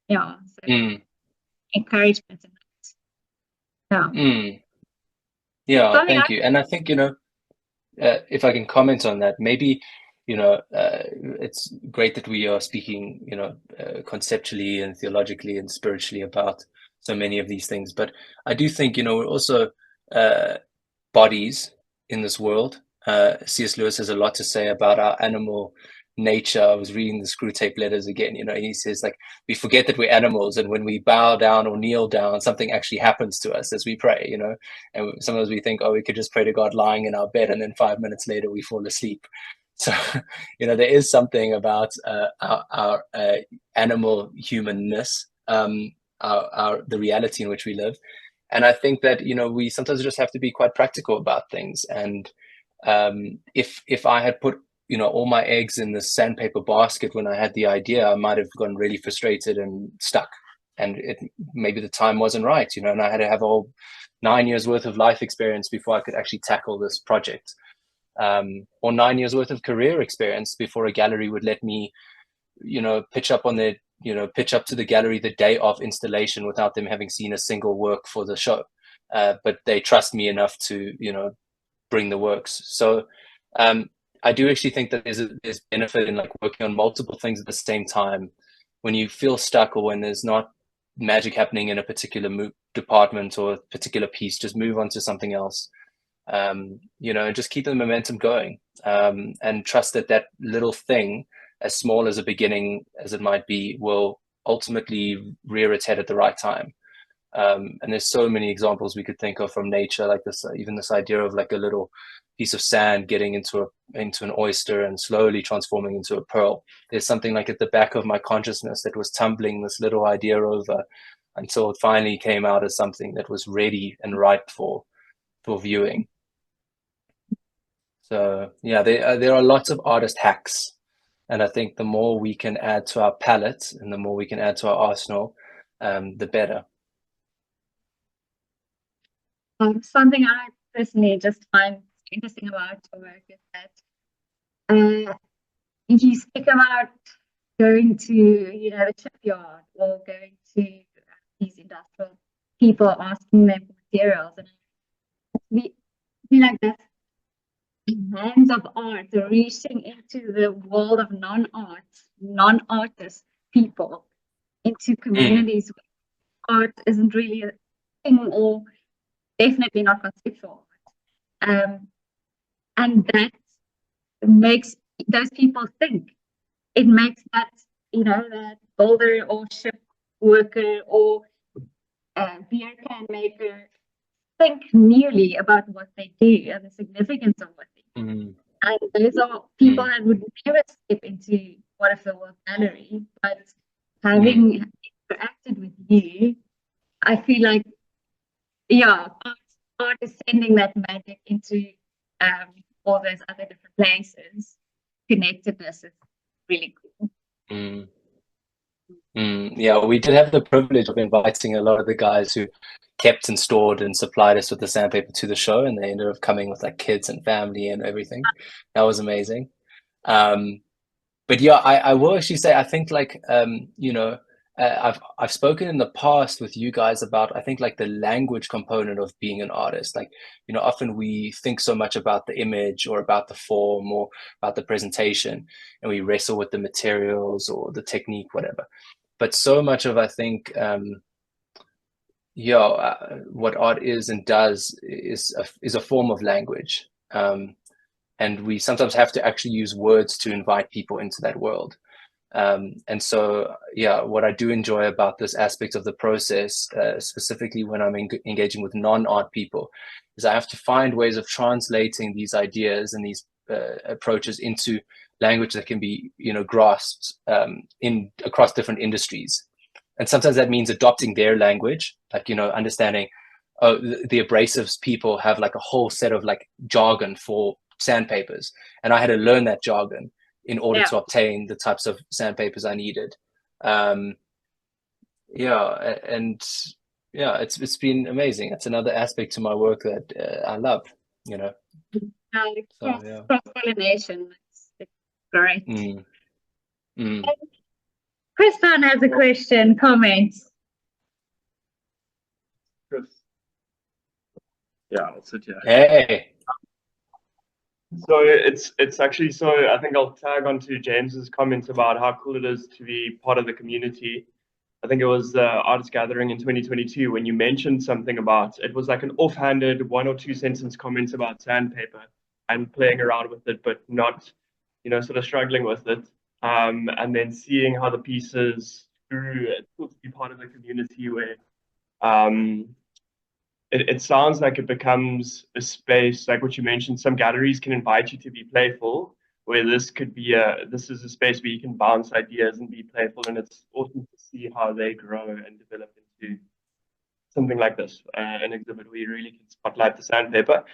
S2: Yeah. So encouragement in that. Yeah.
S1: Yeah,
S2: Something
S1: thank you. And I think, if I can comment on that, maybe, it's great that we are speaking, conceptually and theologically and spiritually about so many of these things. But I do think, we're also bodies in this world. C.S. Lewis has a lot to say about our animal nature. I was reading the Screw Tape Letters again. He says, like, we forget that we're animals, and when we bow down or kneel down, something actually happens to us as we pray. And sometimes we think, oh, we could just pray to God lying in our bed, and then 5 minutes later we fall asleep. So, there is something about our animal humanness, the reality in which we live. And I think that, we sometimes just have to be quite practical about things. And if I had put, all my eggs in the sandpaper basket when I had the idea, I might have gotten really frustrated and stuck. And maybe the time wasn't right, and I had to have a whole 9 years worth of life experience before I could actually tackle this project. Or 9 years worth of career experience before a gallery would let me, pitch up to the gallery the day of installation without them having seen a single work for the show. But they trust me enough to, bring the works. So I do actually think that there's benefit in like working on multiple things at the same time. When you feel stuck or when there's not magic happening in a particular department or a particular piece, just move on to something else. Just keep the momentum going, and trust that little thing, as small as a beginning as it might be, will ultimately rear its head at the right time. And there's so many examples we could think of from nature, like this, even this idea of like a little piece of sand getting into an oyster and slowly transforming into a pearl. There's something like at the back of my consciousness that was tumbling this little idea over until it finally came out as something that was ready and ripe for viewing. So yeah, there are lots of artist hacks, and I think the more we can add to our palette and the more we can add to our arsenal, the better.
S2: Something I personally just find interesting about your work is that you speak about going to, the shipyard or going to these industrial people, asking them for materials, and we feel like that hands of art reaching into the world of non-artist people, into communities where art isn't really a thing, or definitely not conceptual. And that makes those people think. It makes that, that builder or ship worker or beer can maker think newly about what they do and the significance of what they do. And those are people that would never step into one of the world gallery, but having interacted with you, I feel like, yeah, art is sending that magic into all those other different places. Connectedness is really cool.
S1: Yeah, we did have the privilege of inviting a lot of the guys who kept and stored and supplied us with the sandpaper to the show, and they ended up coming with like kids and family and everything. That was amazing. But yeah, I will actually say, I think like, I've spoken in the past with you guys about, I think like the language component of being an artist. Like, often we think so much about the image or about the form or about the presentation, and we wrestle with the materials or the technique, whatever. But so much of, I think, what art is and does is a form of language. And we sometimes have to actually use words to invite people into that world. And so, yeah, what I do enjoy about this aspect of the process, specifically when I'm engaging with non-art people, is I have to find ways of translating these ideas and these approaches into language that can be, grasped across different industries. And sometimes that means adopting their language, like, understanding, oh, the abrasives people have like a whole set of like jargon for sandpapers. And I had to learn that jargon in order to obtain the types of sandpapers I needed. It's been amazing. It's another aspect to my work that I love,
S2: Cross-pollination. It's great.
S1: Mm.
S2: Christian has a question, comment.
S4: Chris. Yeah, I'll sit here.
S1: Hey.
S4: So it's actually, so I think I'll tag onto James's comments about how cool it is to be part of the community. I think it was the artist gathering in 2022 when you mentioned something about, it was like an offhanded 1 or 2 sentence comments about sandpaper and playing around with it, but not, sort of struggling with it. And then seeing how the pieces grew, it's cool to be part of the community where it sounds like it becomes a space, like what you mentioned, some galleries can invite you to be playful, where this is a space where you can bounce ideas and be playful, and it's awesome to see how they grow and develop into something like this, an exhibit where you really can spotlight the sandpaper.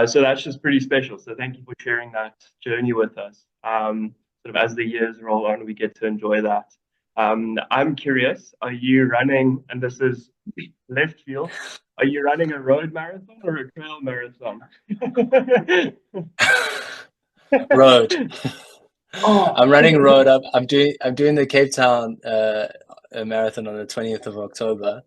S4: So that's just pretty special. So thank you for sharing that journey with us. Sort of as the years roll on, we get to enjoy that. I'm curious, are you running, and this is left field, are you running a road marathon or a trail marathon?
S1: Road. I'm running road up. I'm doing the Cape Town marathon on the 20th of October.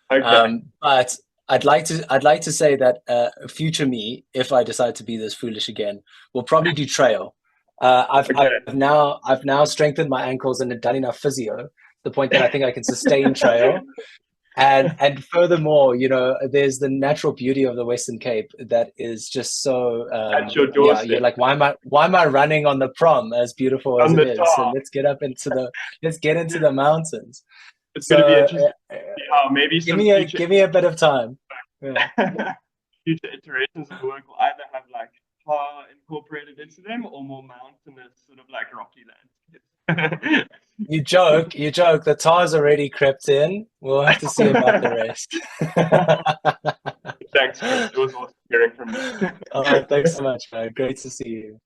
S4: Okay.
S1: But I'd like to say that future me, if I decide to be this foolish again, will probably do trail. I've now strengthened my ankles and done enough physio to the point that I think I can sustain trail. And furthermore, there's the natural beauty of the Western Cape that is just so
S4: at your doorstep.
S1: You're like, why am I running on the prom, as beautiful as it is? So let's get into the mountains.
S4: It's going to be interesting. Maybe
S1: give me a bit of time. Yeah.
S4: Future iterations of the work will either have like tar incorporated into them or more mountainous, sort of like rocky landscapes.
S1: You joke. The tar's already crept in. We'll have to see about the rest.
S4: Thanks, Chris. It was awesome hearing from you.
S1: Thanks so much, man. Great to see you.